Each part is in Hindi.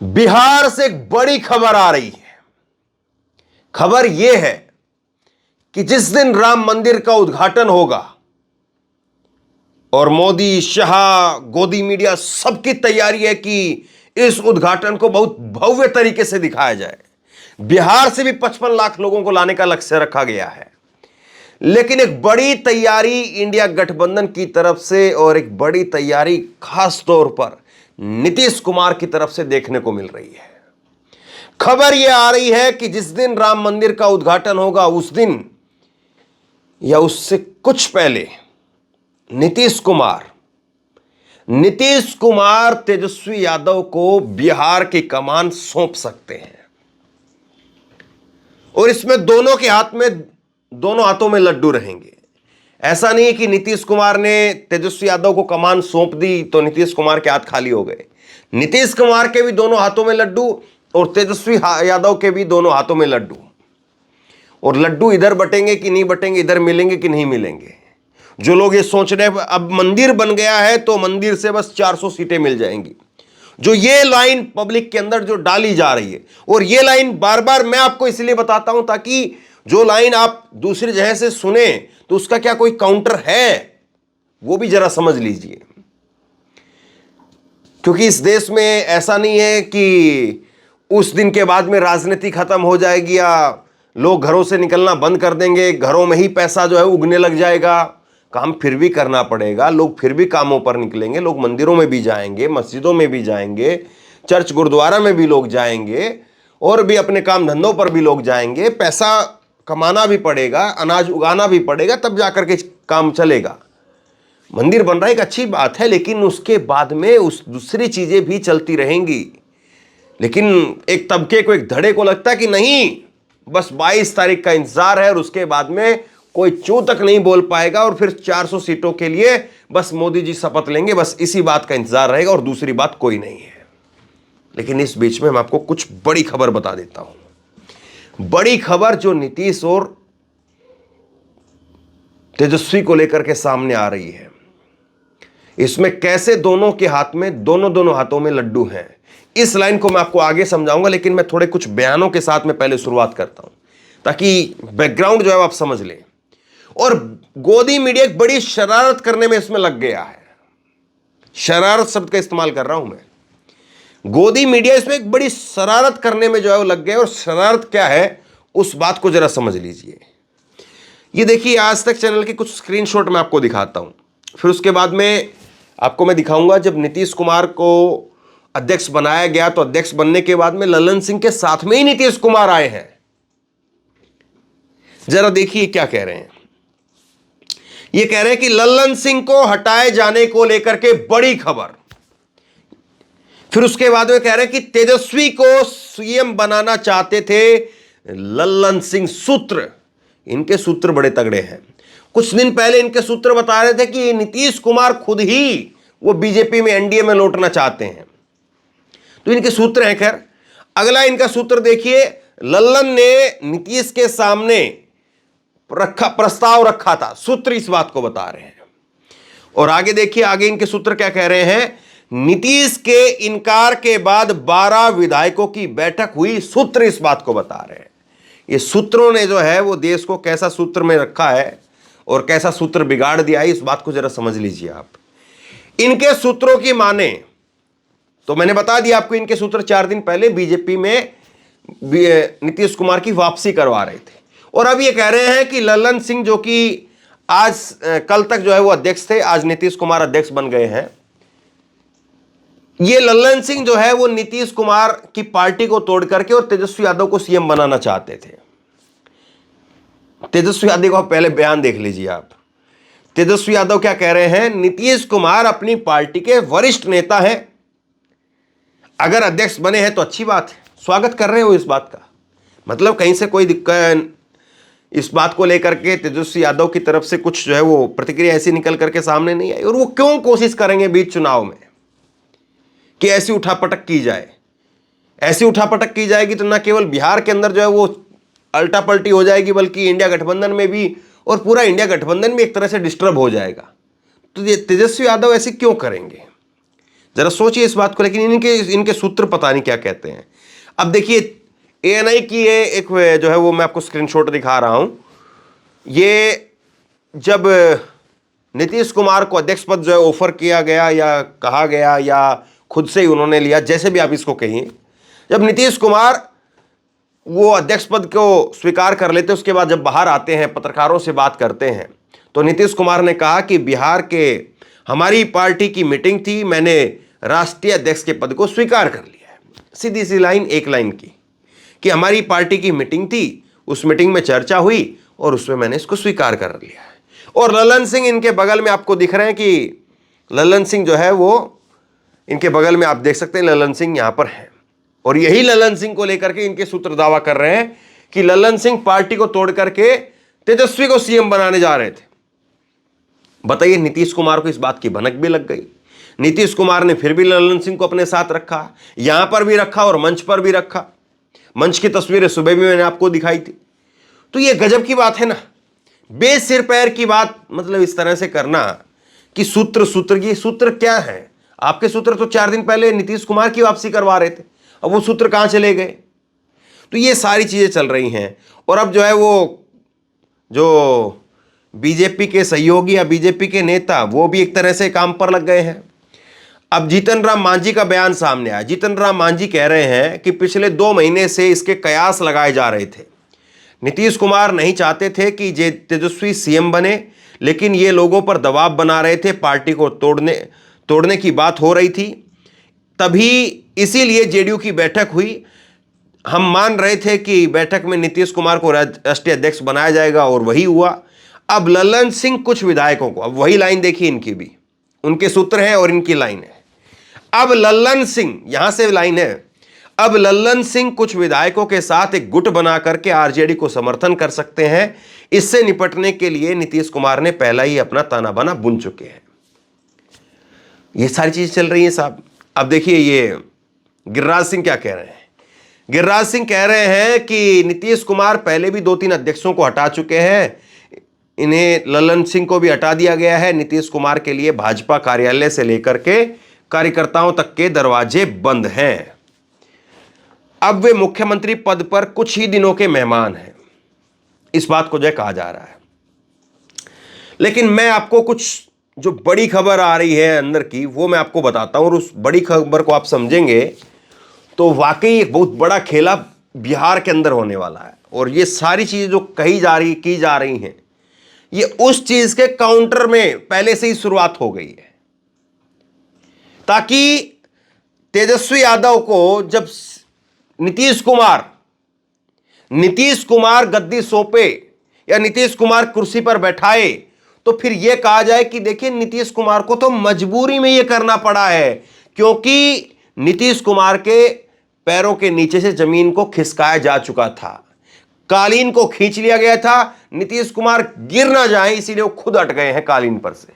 बिहार से एक बड़ी खबर आ रही है। खबर यह है कि जिस दिन राम मंदिर का उद्घाटन होगा और मोदी, शाह, गोदी मीडिया सबकी तैयारी है कि इस उद्घाटन को बहुत भव्य तरीके से दिखाया जाए। बिहार से भी 55 लाख लोगों को लाने का लक्ष्य रखा गया है। लेकिन एक बड़ी तैयारी इंडिया गठबंधन की तरफ से और एक बड़ी तैयारी खास तौर पर नीतीश कुमार की तरफ से देखने को मिल रही है। खबर यह आ रही है कि जिस दिन राम मंदिर का उद्घाटन होगा उस दिन या उससे कुछ पहले नीतीश कुमार तेजस्वी यादव को बिहार की कमान सौंप सकते हैं। और इसमें दोनों हाथों में लड्डू रहेंगे। ऐसा नहीं है कि नीतीश कुमार ने तेजस्वी यादव को कमान सौंप दी तो नीतीश कुमार के हाथ खाली हो गए। नीतीश कुमार के भी दोनों हाथों में लड्डू और तेजस्वी यादव के भी दोनों हाथों में लड्डू। और लड्डू इधर बटेंगे कि नहीं बटेंगे, इधर मिलेंगे कि नहीं मिलेंगे। जो लोग ये सोच रहे हैं अब मंदिर बन गया है तो मंदिर से बस 400 सीटें मिल जाएंगी, जो ये लाइन पब्लिक के अंदर जो डाली जा रही है, और ये लाइन बार बार मैं आपको इसलिए बताता हूं ताकि जो लाइन आप दूसरी जगह से सुने तो उसका क्या कोई काउंटर है वो भी जरा समझ लीजिए। क्योंकि इस देश में ऐसा नहीं है कि उस दिन के बाद में राजनीति खत्म हो जाएगी या लोग घरों से निकलना बंद कर देंगे, घरों में ही पैसा जो है उगने लग जाएगा। काम फिर भी करना पड़ेगा, लोग फिर भी कामों पर निकलेंगे, लोग मंदिरों में भी जाएंगे, मस्जिदों में भी जाएंगे, चर्च गुरुद्वारा में भी लोग जाएंगे, और भी अपने काम धंधों पर भी लोग जाएंगे। पैसा कमाना भी पड़ेगा, अनाज उगाना भी पड़ेगा, तब जाकर के काम चलेगा। मंदिर बन रहा है एक अच्छी बात है, लेकिन उसके बाद में उस दूसरी चीजें भी चलती रहेंगी। लेकिन एक तबके को, एक धड़े को लगता है कि नहीं, बस 22 तारीख का इंतजार है और उसके बाद में कोई चू तक नहीं बोल पाएगा और फिर 400 सीटों के लिए बस मोदी जी शपथ लेंगे, बस इसी बात का इंतजार रहेगा और दूसरी बात कोई नहीं है। लेकिन इस बीच में मैं आपको कुछ बड़ी खबर बता देता हूं। बड़ी खबर जो नीतीश और तेजस्वी को लेकर के सामने आ रही है। इसमें कैसे दोनों के हाथ में, दोनों हाथों में लड्डू हैं, इस लाइन को मैं आपको आगे समझाऊंगा। लेकिन मैं थोड़े कुछ बयानों के साथ में पहले शुरुआत करता हूं ताकि बैकग्राउंड जो है आप समझ लें। और गोदी मीडिया एक बड़ी शरारत करने में इसमें लग गया है। शरारत शब्द का इस्तेमाल कर रहा हूं मैं। गोदी मीडिया इसमें एक बड़ी शरारत करने में जो है वो लग गया। और शरारत क्या है उस बात को जरा समझ लीजिए। ये देखिए, आज तक चैनल के कुछ स्क्रीनशॉट मैं आपको दिखाता हूं, फिर उसके बाद में आपको मैं दिखाऊंगा जब नीतीश कुमार को अध्यक्ष बनाया गया तो अध्यक्ष बनने के बाद में लल्लन सिंह के साथ में ही नीतीश कुमार आए हैं। जरा देखिए क्या कह रहे हैं। ये कह रहे हैं कि लल्लन सिंह को हटाए जाने को लेकर के बड़ी खबर। फिर उसके बाद में कह रहे हैं कि तेजस्वी को सीएम बनाना चाहते थे लल्लन सिंह। सूत्र, इनके सूत्र बड़े तगड़े हैं। कुछ दिन पहले इनके सूत्र बता रहे थे कि नीतीश कुमार खुद ही वो बीजेपी में, एनडीए में लौटना चाहते हैं। तो इनके सूत्र हैं। खैर, अगला इनका सूत्र देखिए। लल्लन ने नीतीश के सामने प्रस्ताव रखा था। सूत्र इस बात को बता रहे हैं। और आगे देखिए, आगे इनके सूत्र क्या कह रहे हैं। नीतीश के इनकार के बाद 12 विधायकों की बैठक हुई। सूत्र इस बात को बता रहे हैं। ये सूत्रों ने जो है वो देश को कैसा सूत्र में रखा है और कैसा सूत्र बिगाड़ दिया है, इस बात को जरा समझ लीजिए आप। इनके सूत्रों की माने तो मैंने बता दिया आपको, इनके सूत्र 4 दिन पहले बीजेपी में नीतीश कुमार की वापसी करवा रहे थे। और अब ये कह रहे हैं कि लल्लन सिंह, जो कि आज कल तक जो है वो अध्यक्ष थे, आज नीतीश कुमार अध्यक्ष बन गए हैं, ये लल्लन सिंह जो है वो नीतीश कुमार की पार्टी को तोड़ करके और तेजस्वी यादव को सीएम बनाना चाहते थे। तेजस्वी यादव का पहले बयान देख लीजिए आप। तेजस्वी यादव क्या कह रहे हैं। नीतीश कुमार अपनी पार्टी के वरिष्ठ नेता हैं, अगर अध्यक्ष बने हैं तो अच्छी बात है, स्वागत कर रहे हो इस बात का। मतलब कहीं से कोई दिक्कत इस बात को लेकर के तेजस्वी यादव की तरफ से कुछ जो है वो प्रतिक्रिया ऐसी निकल करके सामने नहीं आई। और वो क्यों कोशिश करेंगे बीच चुनाव में कि ऐसी उठापटक की जाए। ऐसी उठापटक की जाएगी तो ना केवल बिहार के अंदर जो है वो अल्टा पलटी हो जाएगी, बल्कि इंडिया गठबंधन में भी, और पूरा इंडिया गठबंधन भी एक तरह से डिस्टर्ब हो जाएगा। तो ये तेजस्वी यादव ऐसे क्यों करेंगे। जरा सोचिए इस बात को, लेकिन इनके इनके सूत्र पता नहीं क्या कहते हैं। अब देखिए एएनआई की ये एक जो है वो मैं आपको स्क्रीनशॉट दिखा रहा हूं। ये जब नीतीश कुमार को अध्यक्ष पद जो है ऑफर किया गया या कहा गया या खुद से ही उन्होंने लिया, जैसे भी आप इसको कहिए, जब नीतीश कुमार वो अध्यक्ष पद को स्वीकार कर लेते, उसके बाद जब बाहर आते हैं पत्रकारों से बात करते हैं, तो नीतीश कुमार ने कहा कि बिहार के हमारी पार्टी की मीटिंग थी, मैंने राष्ट्रीय अध्यक्ष के पद को स्वीकार कर लिया है। सीधी सी लाइन, एक लाइन की, कि हमारी पार्टी की मीटिंग थी, उस मीटिंग में चर्चा हुई और उसमें मैंने इसको स्वीकार कर लिया है। और ललन सिंह इनके बगल में आपको दिख रहे हैं कि ललन सिंह जो है वो इनके बगल में आप देख सकते हैं, ललन सिंह यहां पर है। और यही ललन सिंह को लेकर के इनके सूत्र दावा कर रहे हैं कि ललन सिंह पार्टी को तोड़ करके तेजस्वी को सीएम बनाने जा रहे थे। बताइए, नीतीश कुमार को इस बात की भनक भी लग गई। नीतीश कुमार ने फिर भी ललन सिंह को अपने साथ रखा, यहां पर भी रखा और मंच पर भी रखा। मंच की तस्वीरें सुबह भी मैंने आपको दिखाई थी। तो ये गजब की बात है ना, बेसिर पैर की बात, मतलब इस तरह से करना कि सूत्र की सूत्र क्या है? आपके सूत्र तो 4 दिन पहले नीतीश कुमार की वापसी करवा रहे थे, अब वो सूत्र कहां चले गए? तो ये सारी चीजें चल रही हैं। और अब जो है वो जो बीजेपी के सहयोगी या बीजेपी के नेता, वो भी एक तरह से काम पर लग गए हैं। अब जीतन राम मांझी का बयान सामने आया। जीतन राम मांझी कह रहे हैं कि पिछले 2 महीने से इसके कयास लगाए जा रहे थे। नीतीश कुमार नहीं चाहते थे कि तेजस्वी सीएम बने, लेकिन ये लोगों पर दबाव बना रहे थे, पार्टी को तोड़ने की बात हो रही थी। तभी इसीलिए जेडीयू की बैठक हुई। हम मान रहे थे कि बैठक में नीतीश कुमार को राष्ट्रीय अध्यक्ष बनाया जाएगा और वही हुआ। अब ललन सिंह कुछ विधायकों को, अब वही लाइन देखिए, इनकी भी उनके सूत्र हैं और इनकी लाइन है। अब ललन सिंह, यहां से लाइन है, अब ललन सिंह कुछ विधायकों के साथ एक गुट बना करके आरजेडी को समर्थन कर सकते हैं। इससे निपटने के लिए नीतीश कुमार ने पहला ही अपना ताना बाना बुन चुके हैं। ये सारी चीजें चल रही हैं साहब। अब देखिए ये गिरिराज सिंह क्या कह रहे हैं। गिरिराज सिंह कह रहे हैं कि नीतीश कुमार पहले भी 2-3 अध्यक्षों को हटा चुके हैं, इन्हें ललन सिंह को भी हटा दिया गया है। नीतीश कुमार के लिए भाजपा कार्यालय से लेकर के कार्यकर्ताओं तक के दरवाजे बंद हैं। अब वे मुख्यमंत्री पद पर कुछ ही दिनों के मेहमान हैं, इस बात को जो कहा जा रहा है। लेकिन मैं आपको कुछ जो बड़ी खबर आ रही है अंदर की, वो मैं आपको बताता हूं, और उस बड़ी खबर को आप समझेंगे तो वाकई एक बहुत बड़ा खेला बिहार के अंदर होने वाला है। और ये सारी चीजें जो की जा रही हैं, ये उस चीज के काउंटर में पहले से ही शुरुआत हो गई है, ताकि तेजस्वी यादव को जब नीतीश कुमार गद्दी सौंपे या नीतीश कुमार कुर्सी पर बैठाए, तो फिर यह कहा जाए कि देखिए नीतीश कुमार को तो मजबूरी में यह करना पड़ा है, क्योंकि नीतीश कुमार के पैरों के नीचे से जमीन को खिसकाया जा चुका था, कालीन को खींच लिया गया था। नीतीश कुमार गिर ना जाए इसीलिए वो खुद अट गए हैं कालीन पर से।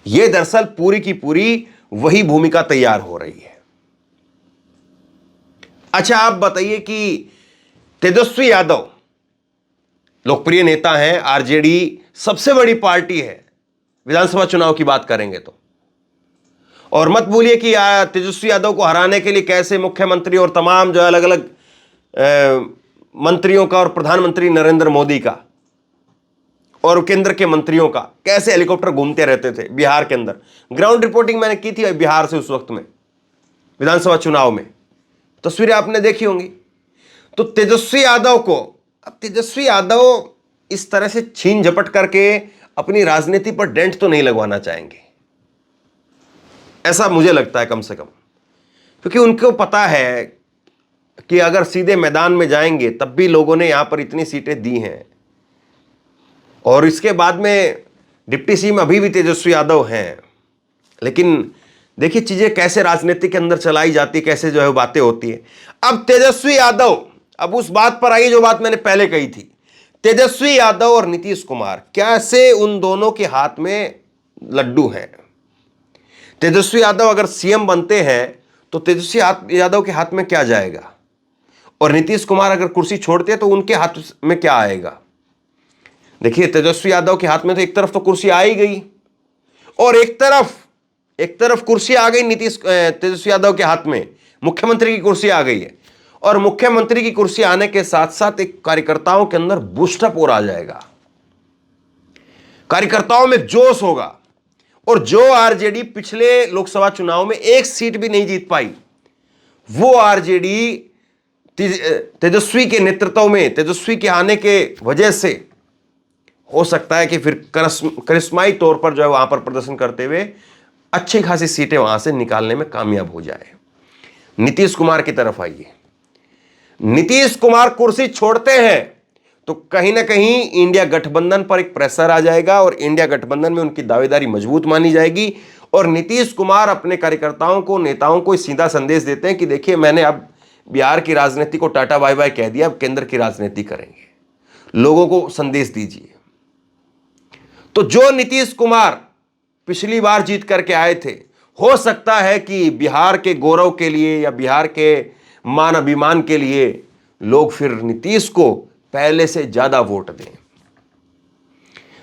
यह दरअसल पूरी की पूरी वही भूमिका तैयार हो रही है। अच्छा, आप बताइए कि तेजस्वी यादव लोकप्रिय नेता हैं, आरजेडी सबसे बड़ी पार्टी है विधानसभा चुनाव की बात करेंगे तो, और मत भूलिए कि तेजस्वी यादव को हराने के लिए कैसे मुख्यमंत्री और तमाम जो अलग अलग मंत्रियों का और प्रधानमंत्री नरेंद्र मोदी का और केंद्र के मंत्रियों का कैसे हेलीकॉप्टर घूमते रहते थे बिहार के अंदर। ग्राउंड रिपोर्टिंग मैंने की थी बिहार से उस वक्त में विधानसभा चुनाव में, तस्वीरें आपने देखी होंगी। तो तेजस्वी यादव को, अब तेजस्वी यादव इस तरह से छीन झपट करके अपनी राजनीति पर डेंट तो नहीं लगवाना चाहेंगे, ऐसा मुझे लगता है कम से कम, क्योंकि उनको पता है कि अगर सीधे मैदान में जाएंगे तब भी लोगों ने यहां पर इतनी सीटें दी हैं, और इसके बाद में डिप्टी सीएम अभी भी तेजस्वी यादव हैं। लेकिन देखिए चीजें कैसे राजनीति के अंदर चलाई जाती, कैसे जो है बातें होती है। अब तेजस्वी यादव, अब उस बात पर आइए जो बात मैंने पहले कही थी, तेजस्वी यादव और नीतीश कुमार कैसे उन दोनों के हाथ में लड्डू हैं। तेजस्वी यादव अगर सीएम बनते हैं तो तेजस्वी यादव के हाथ में क्या जाएगा, और नीतीश कुमार अगर कुर्सी छोड़ते हैं तो उनके हाथ में क्या आएगा। देखिए तेजस्वी यादव के हाथ में तो एक तरफ तो कुर्सी आ ही गई, और एक तरफ एक तरफ कुर्सी आ गई तेजस्वी यादव के हाथ में, मुख्यमंत्री की कुर्सी आ गई है, और मुख्यमंत्री की कुर्सी आने के साथ साथ एक कार्यकर्ताओं के अंदर बूस्टअप और आ जाएगा, कार्यकर्ताओं में जोश होगा। और जो आरजेडी पिछले लोकसभा चुनाव में एक सीट भी नहीं जीत पाई, वो आरजेडी तेजस्वी के नेतृत्व में, तेजस्वी के आने के वजह से हो सकता है कि फिर करिश्माई तौर पर जो है वहां पर प्रदर्शन करते हुए अच्छी खासी सीटें वहां से निकालने में कामयाब हो जाए। नीतीश कुमार की तरफ आइए। नीतीश कुमार कुर्सी छोड़ते हैं तो कहीं ना कहीं इंडिया गठबंधन पर एक प्रेशर आ जाएगा, और इंडिया गठबंधन में उनकी दावेदारी मजबूत मानी जाएगी। और नीतीश कुमार अपने कार्यकर्ताओं को, नेताओं को सीधा संदेश देते हैं कि देखिए, मैंने अब बिहार की राजनीति को टाटा बाय बाय कह दिया, अब केंद्र की राजनीति करेंगे, लोगों को संदेश दीजिए। तो जो नीतीश कुमार पिछली बार जीत करके आए थे, हो सकता है कि बिहार के गौरव के लिए या बिहार के मान अभिमान के लिए लोग फिर नीतीश को पहले से ज्यादा वोट दें।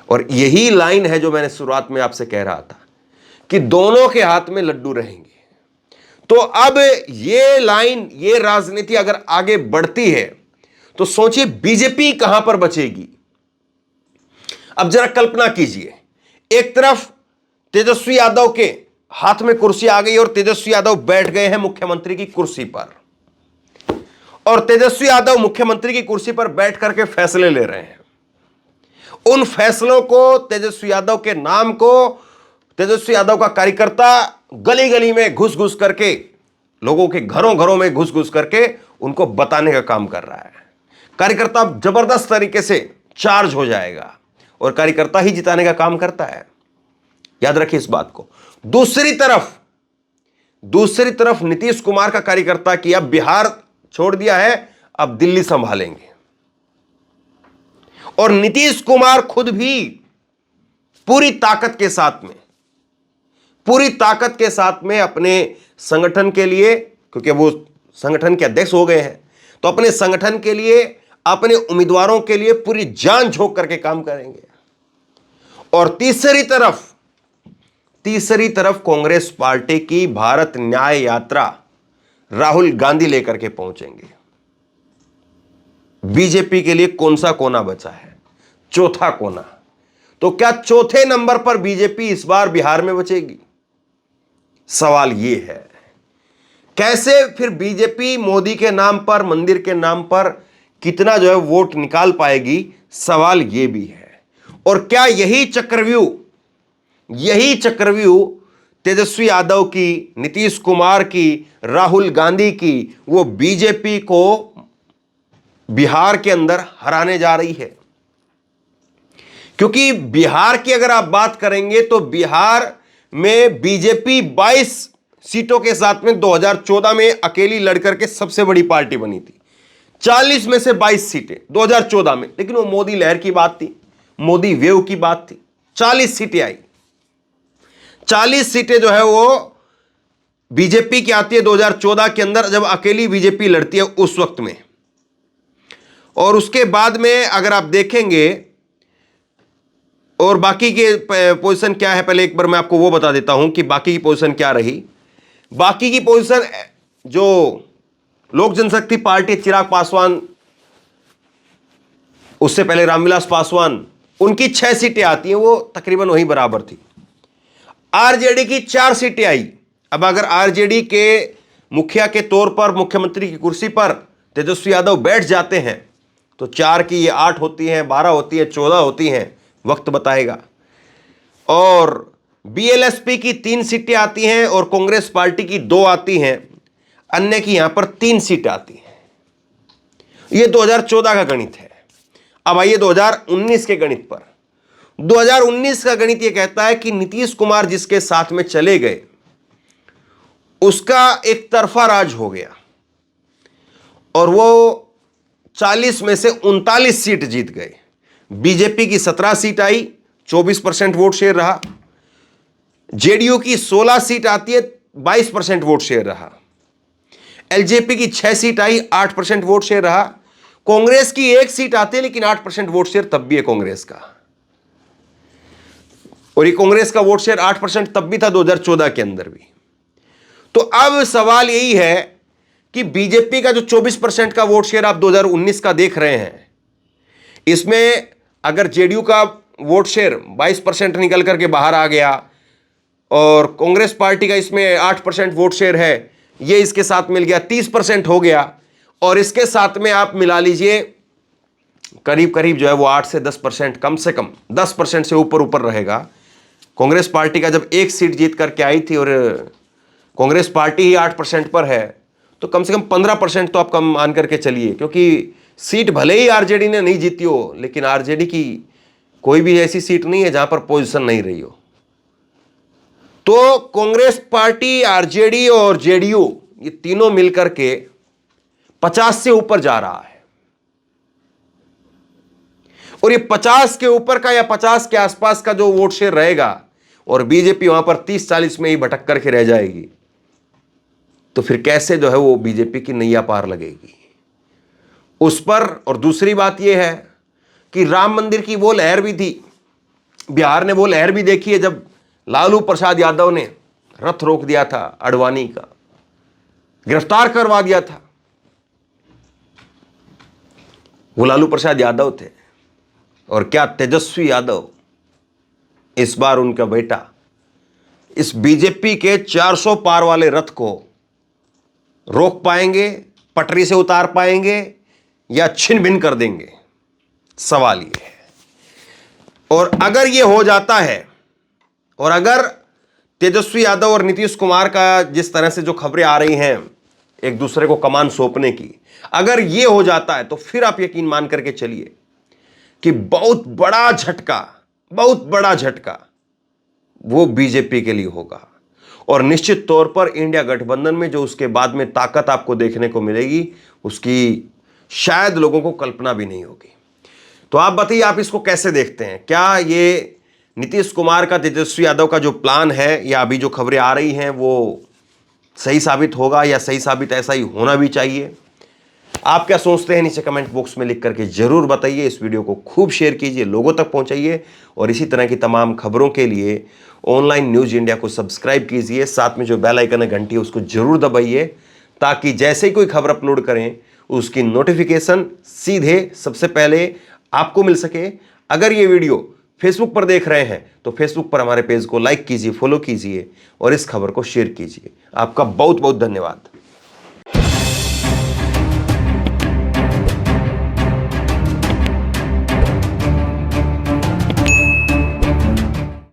और यही लाइन है जो मैंने शुरुआत में आपसे कह रहा था कि दोनों के हाथ में लड्डू रहेंगे। तो अब ये लाइन, ये राजनीति अगर आगे बढ़ती है तो सोचिए बीजेपी कहां पर बचेगी। अब जरा कल्पना कीजिए, एक तरफ तेजस्वी यादव के हाथ में कुर्सी आ गई और तेजस्वी यादव बैठ गए हैं मुख्यमंत्री की कुर्सी पर, और तेजस्वी यादव मुख्यमंत्री की कुर्सी पर बैठ करके फैसले ले रहे हैं। उन फैसलों को, तेजस्वी यादव के नाम को, तेजस्वी यादव का कार्यकर्ता गली गली में घुस घुस करके, लोगों के घरों घरों में घुस घुस करके उनको बताने का काम कर रहा है। कार्यकर्ता जबरदस्त तरीके से चार्ज हो जाएगा और कार्यकर्ता ही जिताने का काम करता है, याद रखिए इस बात को। दूसरी तरफ नीतीश कुमार का कार्यकर्ता कि अब बिहार छोड़ दिया है, अब दिल्ली संभालेंगे, और नीतीश कुमार खुद भी पूरी ताकत के साथ में अपने संगठन के लिए, क्योंकि वो संगठन के अध्यक्ष हो गए हैं, तो अपने संगठन के लिए, अपने उम्मीदवारों के लिए पूरी जान झोंक करके काम करेंगे। और तीसरी तरफ कांग्रेस पार्टी की भारत न्याय यात्रा राहुल गांधी लेकर के पहुंचेंगे। बीजेपी के लिए कौन सा कोना बचा है? चौथा कोना। तो क्या चौथे नंबर पर बीजेपी इस बार बिहार में बचेगी? सवाल यह है, कैसे फिर बीजेपी मोदी के नाम पर, मंदिर के नाम पर कितना जो है वोट निकाल पाएगी? सवाल यह भी है। और क्या यही चक्रव्यूह तेजस्वी यादव की, नीतीश कुमार की, राहुल गांधी की, वो बीजेपी को बिहार के अंदर हराने जा रही है? क्योंकि बिहार की अगर आप बात करेंगे तो बिहार में बीजेपी 22 सीटों के साथ में 2014 में अकेली लड़कर के सबसे बड़ी पार्टी बनी थी। 40 में से 22 सीटें 2014 में, लेकिन वो मोदी लहर की बात थी, मोदी वेव की बात थी। 40 सीटें आई, 40 सीटें जो है वो बीजेपी की आती है 2014 के अंदर, जब अकेली बीजेपी लड़ती है उस वक्त में। और उसके बाद में अगर आप देखेंगे और बाकी के पोजीशन क्या है, पहले एक बार मैं आपको वो बता देता हूं कि बाकी की पोजीशन क्या रही। बाकी की पोजीशन, जो लोक जनशक्ति पार्टी, चिराग पासवान, उससे पहले रामविलास पासवान, उनकी 6 सीटें आती हैं, वो तकरीबन वही बराबर थी। आरजेडी की 4 सीटें आई। अब अगर आरजेडी के मुखिया के तौर पर मुख्यमंत्री की कुर्सी पर तेजस्वी यादव बैठ जाते हैं तो 4 की ये 8 होती हैं, 12 होती है, 14 होती हैं, वक्त बताएगा। और बीएलएसपी की 3 सीटें आती हैं और कांग्रेस पार्टी की 2 आती हैं, अन्य की यहां पर 3 सीटें आती हैं। यह 2014 का गणित है। अब आइए 2019 के गणित पर। 2019 का गणित यह कहता है कि नीतीश कुमार जिसके साथ में चले गए उसका एक तरफा राज हो गया और वो 40 में से 39 सीट जीत गए। बीजेपी की 17 सीट आई, 24% वोट शेयर रहा। जेडीयू की 16 सीट आती है, 22% वोट शेयर रहा। एलजेपी की 6 सीट आई, 8% वोट शेयर रहा। कांग्रेस की 1 सीट आती है लेकिन 8% वोट शेयर तब भी है कांग्रेस का। और ये कांग्रेस का वोट शेयर 8% तब भी था 2014 के अंदर भी। तो अब सवाल यही है कि बीजेपी का जो 24% का वोट शेयर आप 2019 का देख रहे हैं, इसमें अगर जेडीयू का वोट शेयर 22% निकल करके बाहर आ गया और कांग्रेस पार्टी का इसमें 8% वोट शेयर है, ये इसके साथ मिल गया 30% हो गया, और इसके साथ में आप मिला लीजिए करीब करीब जो है वो 8 से 10%, कम से कम 10% से ऊपर ऊपर रहेगा। कांग्रेस पार्टी का जब एक सीट जीत करके आई थी और कांग्रेस पार्टी ही 8% पर है, तो कम से कम 15% तो आप कम मान करके चलिए, क्योंकि सीट भले ही आरजेडी ने नहीं जीती हो, लेकिन आरजेडी की कोई भी ऐसी सीट नहीं है जहां पर पोजीशन नहीं रही हो। तो कांग्रेस पार्टी, आरजेडी और जेडीयू ये तीनों मिलकर के 50 से ऊपर जा रहा है, और ये 50 के ऊपर का या 50 के आसपास का जो वोट शेयर रहेगा और बीजेपी वहां पर 30-40 में ही भटक करके रह जाएगी, तो फिर कैसे जो है वो बीजेपी की नैया पार लगेगी उस पर। और दूसरी बात यह है कि राम मंदिर की वो लहर भी थी, बिहार ने वो लहर भी देखी है जब लालू प्रसाद यादव ने रथ रोक दिया था, आडवाणी का गिरफ्तार करवा दिया था। वो लालू प्रसाद यादव थे, और क्या तेजस्वी यादव इस बार उनका बेटा इस बीजेपी के 400 पार वाले रथ को रोक पाएंगे, पटरी से उतार पाएंगे या छिन भिन कर देंगे, सवाल ये है। और अगर ये हो जाता है, और अगर तेजस्वी यादव और नीतीश कुमार का जिस तरह से जो खबरें आ रही हैं एक दूसरे को कमान सौंपने की, अगर ये हो जाता है तो फिर आप यकीन मान करके चलिए कि बहुत बड़ा झटका वो बीजेपी के लिए होगा। और निश्चित तौर पर इंडिया गठबंधन में जो उसके बाद में ताकत आपको देखने को मिलेगी, उसकी शायद लोगों को कल्पना भी नहीं होगी। तो आप बताइए, आप इसको कैसे देखते हैं? क्या ये नीतीश कुमार का, तेजस्वी यादव का जो प्लान है, या अभी जो खबरें आ रही हैं वो सही साबित होगा, या सही साबित ऐसा ही होना भी चाहिए? आप क्या सोचते हैं नीचे कमेंट बॉक्स में लिख करके जरूर बताइए। इस वीडियो को खूब शेयर कीजिए, लोगों तक पहुंचाइए, और इसी तरह की तमाम खबरों के लिए ऑनलाइन न्यूज़ इंडिया को सब्सक्राइब कीजिए। साथ में जो बेल आइकन है, घंटी है, उसको जरूर दबाइए, ताकि जैसे ही कोई खबर अपलोड करें उसकी नोटिफिकेशन सीधे सबसे पहले आपको मिल सके। अगर ये वीडियो फेसबुक पर देख रहे हैं तो फेसबुक पर हमारे पेज को लाइक कीजिए, फॉलो कीजिए, और इस खबर को शेयर कीजिए। आपका बहुत बहुत धन्यवाद।